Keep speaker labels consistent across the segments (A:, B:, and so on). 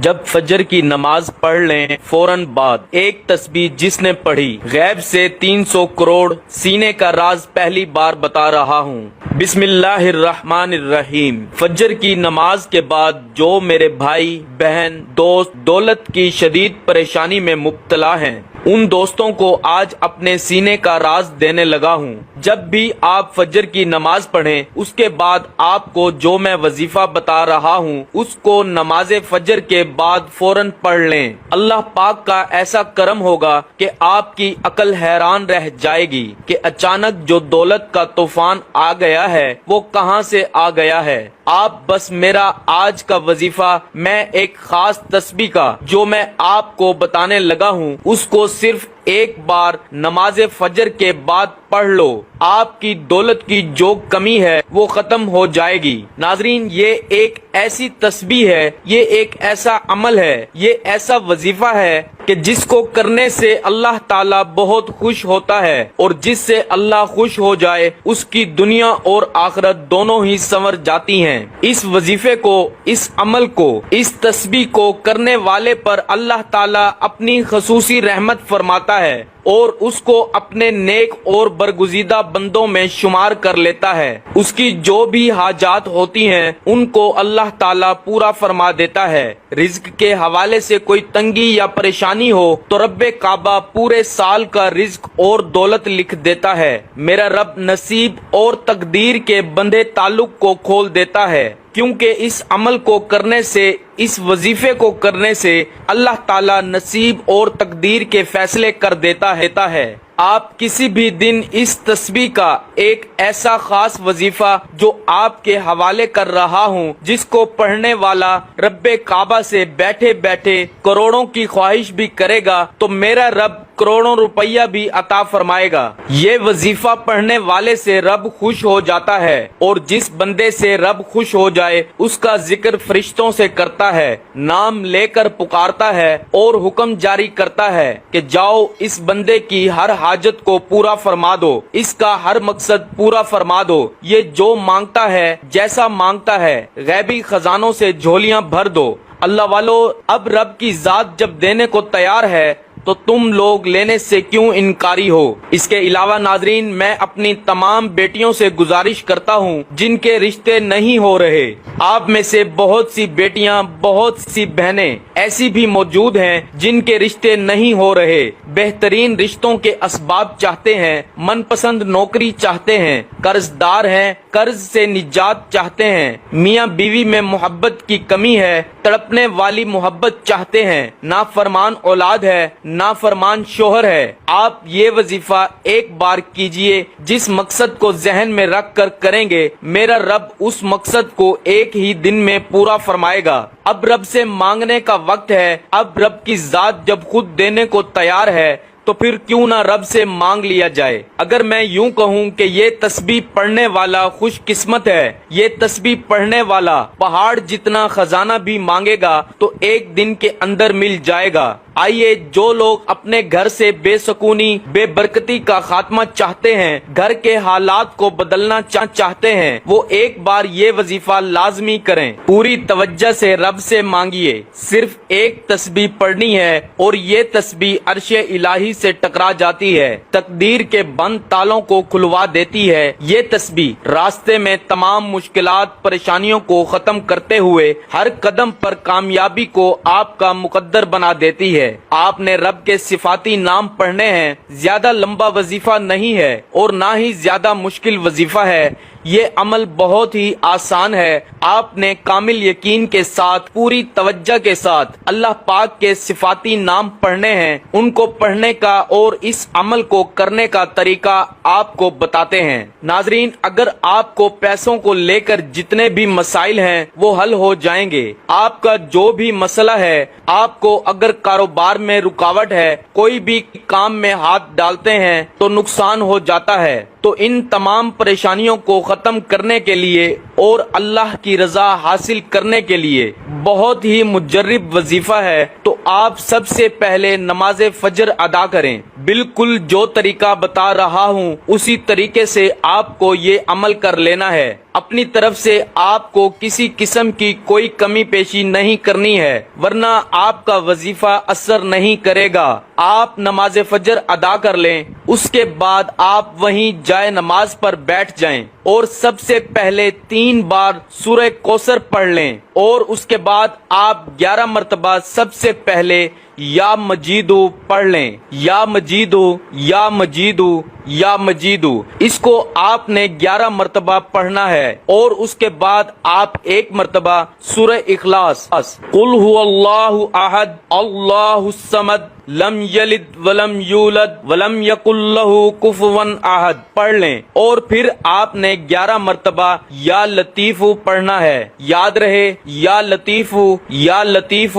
A: جب فجر کی نماز پڑھ لیں فوراً بعد ایک تسبیح جس نے پڑھی غیب سے 300 کروڑ سینے کا راز پہلی بار بتا رہا ہوں۔ بسم اللہ الرحمن الرحیم۔ فجر کی نماز کے بعد جو میرے بھائی بہن دوست دولت کی شدید پریشانی میں مبتلا ہیں ان دوستوں کو آج اپنے سینے کا راز دینے لگا ہوں۔ جب بھی آپ فجر کی نماز پڑھیں اس کے بعد آپ کو جو میں وظیفہ بتا رہا ہوں اس کو نماز فجر کے بعد فوراً پڑھ لیں۔ اللہ پاک کا ایسا کرم ہوگا کہ آپ کی عقل حیران رہ جائے گی کہ اچانک جو دولت کا طوفان آ گیا ہے وہ کہاں سے آ گیا ہے۔ آپ بس میرا آج کا وظیفہ میں ایک خاص تسبیح کا جو میں آپ کو بتانے لگا ہوں اس کو صرف ایک بار نماز فجر کے بعد پڑھ لو، آپ کی دولت کی جو کمی ہے وہ ختم ہو جائے گی۔ ناظرین، یہ ایک ایسی تسبیح ہے، یہ ایک ایسا عمل ہے، یہ ایسا وظیفہ ہے کہ جس کو کرنے سے اللہ تعالیٰ بہت خوش ہوتا ہے، اور جس سے اللہ خوش ہو جائے اس کی دنیا اور آخرت دونوں ہی سنور جاتی ہیں۔ اس وظیفے کو، اس عمل کو، اس تسبیح کو کرنے والے پر اللہ تعالیٰ اپنی خصوصی رحمت فرماتا ہے اور اس کو اپنے نیک اور برگزیدہ بندوں میں شمار کر لیتا ہے۔ اس کی جو بھی حاجات ہوتی ہیں ان کو اللہ تعالیٰ پورا فرما دیتا ہے۔ رزق کے حوالے سے کوئی تنگی یا پریشانی ہو تو رب کعبہ پورے سال کا رزق اور دولت لکھ دیتا ہے۔ میرا رب نصیب اور تقدیر کے بندے تعلق کو کھول دیتا ہے، کیونکہ اس عمل کو کرنے سے، اس وظیفے کو کرنے سے اللہ تعالیٰ نصیب اور تقدیر کے فیصلے کر دیتا ہے۔ آپ کسی بھی دن اس تسبیح کا ایک ایسا خاص وظیفہ جو آپ کے حوالے کر رہا ہوں جس کو پڑھنے والا رب کعبہ سے بیٹھے بیٹھے کروڑوں کی خواہش بھی کرے گا تو میرا رب کروڑوں روپیہ بھی عطا فرمائے گا۔ یہ وظیفہ پڑھنے والے سے رب خوش ہو جاتا ہے، اور جس بندے سے رب خوش ہو جائے اس کا ذکر فرشتوں سے کرتا ہے، نام لے کر پکارتا ہے اور حکم جاری کرتا ہے کہ جاؤ اس بندے کی ہر حاجت کو پورا فرما دو، اس کا ہر مقصد پورا فرما دو، یہ جو مانگتا ہے جیسا مانگتا ہے غیبی خزانوں سے جھولیاں بھر دو۔ اللہ والو، اب رب کی ذات جب دینے کو تیار ہے تو تم لوگ لینے سے کیوں انکاری ہو؟ اس کے علاوہ ناظرین، میں اپنی تمام بیٹیوں سے گزارش کرتا ہوں جن کے رشتے نہیں ہو رہے، آپ میں سے بہت سی بیٹیاں، بہت سی بہنیں ایسی بھی موجود ہیں جن کے رشتے نہیں ہو رہے، بہترین رشتوں کے اسباب چاہتے ہیں، من پسند نوکری چاہتے ہیں، قرض دار ہیں، قرض سے نجات چاہتے ہیں، میاں بیوی میں محبت کی کمی ہے، تڑپنے والی محبت چاہتے ہیں، نافرمان اولاد ہے، نافرمان شوہر ہے۔ آپ یہ وظیفہ ایک بار کیجئے، جس مقصد کو ذہن میں رکھ کر کریں گے میرا رب اس مقصد کو ایک ہی دن میں پورا فرمائے گا۔ اب رب سے مانگنے کا وقت ہے، اب رب کی ذات جب خود دینے کو تیار ہے تو پھر کیوں نہ رب سے مانگ لیا جائے۔ اگر میں یوں کہوں کہ یہ تسبیح پڑھنے والا خوش قسمت ہے، یہ تسبیح پڑھنے والا پہاڑ جتنا خزانہ بھی مانگے گا تو ایک دن کے اندر مل جائے گا۔ آئیے، جو لوگ اپنے گھر سے بے سکونی، بے برکتی کا خاتمہ چاہتے ہیں، گھر کے حالات کو بدلنا چاہتے ہیں، وہ ایک بار یہ وظیفہ لازمی کریں۔ پوری توجہ سے رب سے مانگیے، صرف ایک تسبیح پڑھنی ہے اور یہ تسبیح عرش الہی سے ٹکرا جاتی ہے، تقدیر کے بند تالوں کو کھلوا دیتی ہے۔ یہ تسبیح راستے میں تمام مشکلات، پریشانیوں کو ختم کرتے ہوئے ہر قدم پر کامیابی کو آپ کا مقدر بنا دیتی ہے۔ آپ نے رب کے صفاتی نام پڑھنے ہیں، زیادہ لمبا وظیفہ نہیں ہے اور نہ ہی زیادہ مشکل وظیفہ ہے، یہ عمل بہت ہی آسان ہے۔ آپ نے کامل یقین کے ساتھ، پوری توجہ کے ساتھ اللہ پاک کے صفاتی نام پڑھنے ہیں، ان کو پڑھنے کا اور اس عمل کو کرنے کا طریقہ آپ کو بتاتے ہیں۔ ناظرین، اگر آپ کو پیسوں کو لے کر جتنے بھی مسائل ہیں وہ حل ہو جائیں گے، آپ کا جو بھی مسئلہ ہے، آپ کو اگر کاروبار میں رکاوٹ ہے، کوئی بھی کام میں ہاتھ ڈالتے ہیں تو نقصان ہو جاتا ہے، تو ان تمام پریشانیوں کو ختم کرنے کے لیے اور اللہ کی رضا حاصل کرنے کے لیے بہت ہی مجرب وظیفہ ہے تو آپ سب سے پہلے نماز فجر ادا کریں۔ بالکل جو طریقہ بتا رہا ہوں اسی طریقے سے آپ کو یہ عمل کر لینا ہے۔ اپنی طرف سے آپ کو کسی قسم کی کوئی کمی پیشی نہیں کرنی ہے ورنہ آپ کا وظیفہ اثر نہیں کرے گا۔ آپ نماز فجر ادا کر لیں، اس کے بعد آپ وہیں جائے نماز پر بیٹھ جائیں اور سب سے پہلے 3 بار سورہ کوثر پڑھ لیں اور اس کے بعد آپ 11 مرتبہ سب سے پہلے یا مجیدو پڑھ لیں۔ یا مجیدو، یا مجیدو، یا مجیدو، اس کو آپ نے 11 مرتبہ پڑھنا ہے اور اس کے بعد آپ 1 مرتبہ سورہ اخلاص قل هو اللہ احد اللہ الصمد لم یلد ولم یولد ولم یکن لہ کفوا احد پڑھ لیں اور پھر آپ نے 11 مرتبہ یا لطیف پڑھنا ہے۔ یاد رہے یا لطیف، یا لطیف،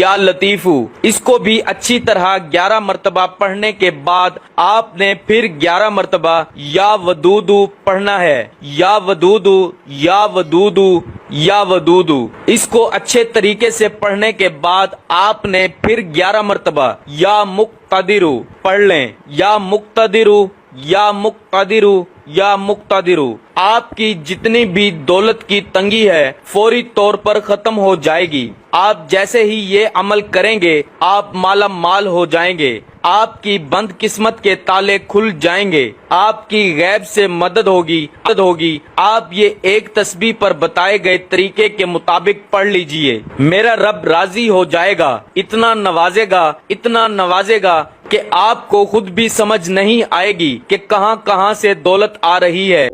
A: یا لطیف، اس کو بھی اچھی طرح 11 مرتبہ پڑھنے کے بعد آپ نے پھر 11 مرتبہ یا ودودو پڑھنا ہے۔ یا ودودو، یا ودودو، یا ودودو، اس کو اچھے طریقے سے پڑھنے کے بعد آپ نے پھر 11 مرتبہ یا مقتدرو پڑھ لیں۔ یا مقتدرو، یا مقتدرو، یا مقتدرو، آپ کی جتنی بھی دولت کی تنگی ہے فوری طور پر ختم ہو جائے گی۔ آپ جیسے ہی یہ عمل کریں گے آپ مالا مال ہو جائیں گے، آپ کی بند قسمت کے تالے کھل جائیں گے، آپ کی غیب سے مدد ہوگی۔ آپ یہ ایک تسبیح پر بتائے گئے طریقے کے مطابق پڑھ لیجئے، میرا رب راضی ہو جائے گا، اتنا نوازے گا، اتنا نوازے گا کہ آپ کو خود بھی سمجھ نہیں آئے گی کہ کہاں کہاں سے دولت آ رہی ہے۔